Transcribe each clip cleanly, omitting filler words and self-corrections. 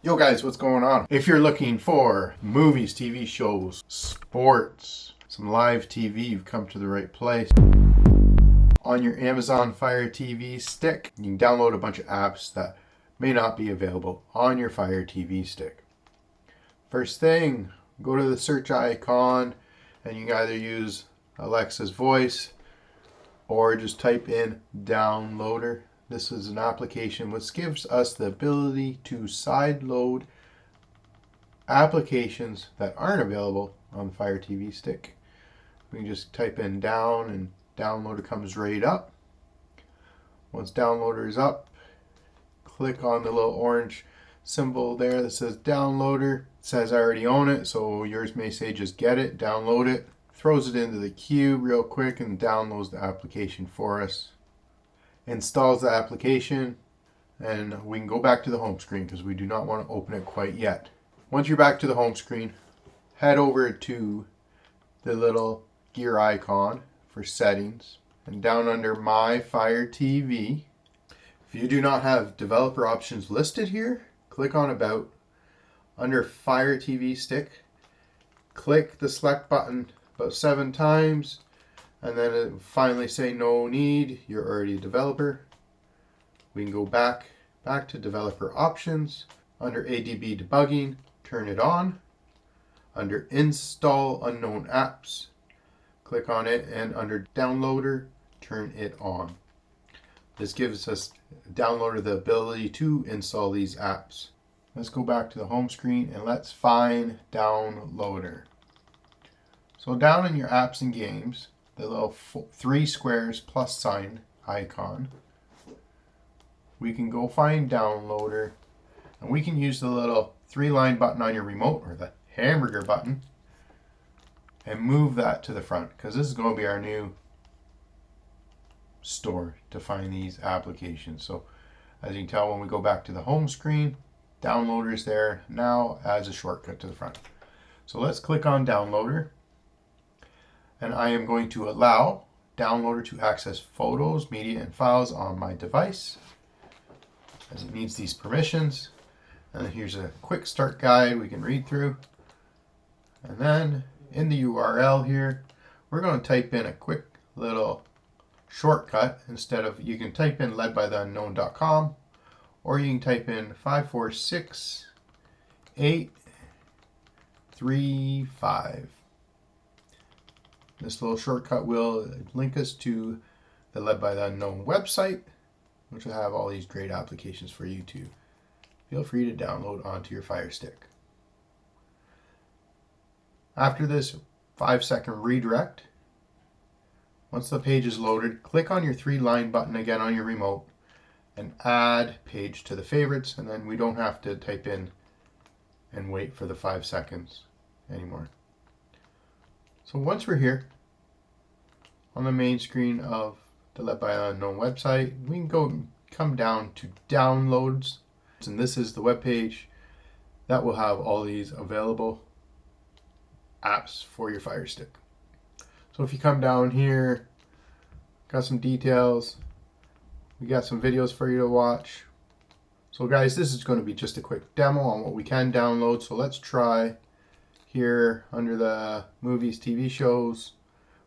Yo guys, what's going on? If you're looking for movies, TV shows, sports, some live TV, you've come to the right place. On your Amazon Fire TV stick, you can download a bunch of apps that may not be available on your Fire TV stick. First thing, go to the search icon and you can either use Alexa's voice or just type in Downloader. This is an application which gives us the ability to sideload applications that aren't available on the Fire TV stick. We can just type in down and Downloader comes right up. Once Downloader is up, click on the little orange symbol there that says Downloader. It says I already own it, so yours may say just get it, download it. Throws it into the queue real quick and downloads the application for us. Installs the application, and we can go back to the home screen because we do not want to open it quite yet. Once you're back to the home screen, head over to the little gear icon for settings and down under My Fire TV. If you do not have developer options listed here, click on About. Under Fire TV Stick, click the select button about 7 times. And then it will finally say no need, you're already a developer. We can go back to developer options. Under ADB debugging, turn it on. Under install unknown apps, click on it, and under downloader, turn it on. This gives us downloader the ability to install these apps. Let's go back to the home screen and let's find downloader. So down in your apps and games, the little 3 squares plus sign icon, we can go find downloader, and we can use the little 3-line button on your remote or the hamburger button and move that to the front, because this is going to be our new store to find these applications. So as you can tell, when we go back to the home screen, downloader is there now as a shortcut to the front. So let's click on downloader. And I am going to allow downloader to access photos, media, and files on my device, as it needs these permissions. And then here's a quick start guide we can read through. And then in the URL here, we're going to type in a quick little shortcut. Instead of, you can type in ledbytheunknown.com, or you can type in 546835. This little shortcut will link us to the Led by the Unknown website, which will have all these great applications for you to feel free to download onto your Fire Stick. After this 5-second redirect, once the page is loaded, click on your 3-line button again on your remote and add page to the favorites, and then we don't have to type in and wait for the 5 seconds anymore. So once we're here on the main screen of the Led by Unknown website, we can come down to downloads, and this is the web page that will have all these available apps for your Fire Stick. So if you come down here, got some details, we got some videos for you to watch. So guys, this is going to be just a quick demo on what we can download. So let's try here under the movies, TV shows.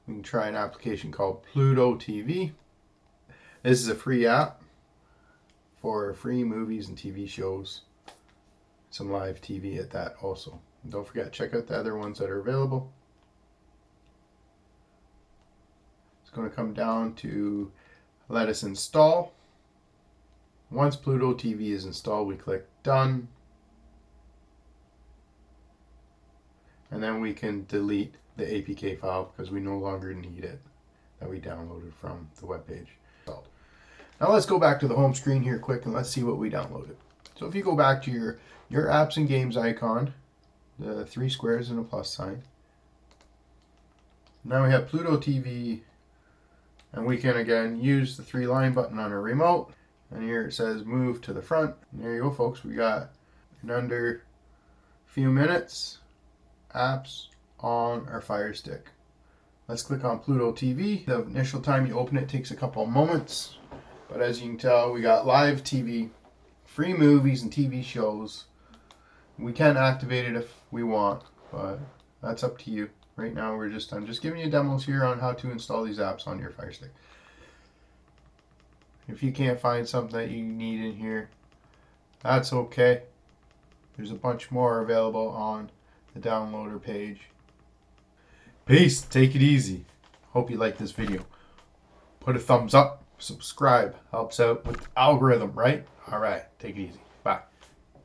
We can try an application called Pluto TV. This is a free app for free movies and TV shows. Some live TV at that also. And don't forget, check out the other ones that are available. It's going to come down to let us install. Once Pluto TV is installed, we click Done. And then we can delete the APK file because we no longer need it that we downloaded from the web page. Now let's go back to the home screen here quick and let's see what we downloaded. So if you go back to your apps and games icon, the 3 squares and a plus sign. Now we have Pluto TV, and we can again use the 3-line button on our remote. And here it says move to the front. And there you go, folks. We got in under a few minutes apps on our Fire Stick. Let's click on Pluto TV. The initial time you open it takes a couple of moments, but as you can tell, we got live TV, free movies and TV shows, We can activate it if we want, but that's up to you. Right now, I'm just giving you demos here on how to install these apps on your Fire Stick. If you can't find something that you need in here, that's okay. There's a bunch more available on the downloader page. Peace. Take it easy. Hope you like this video. Put a thumbs up. Subscribe. Helps out with the algorithm, right? All right. Take it easy.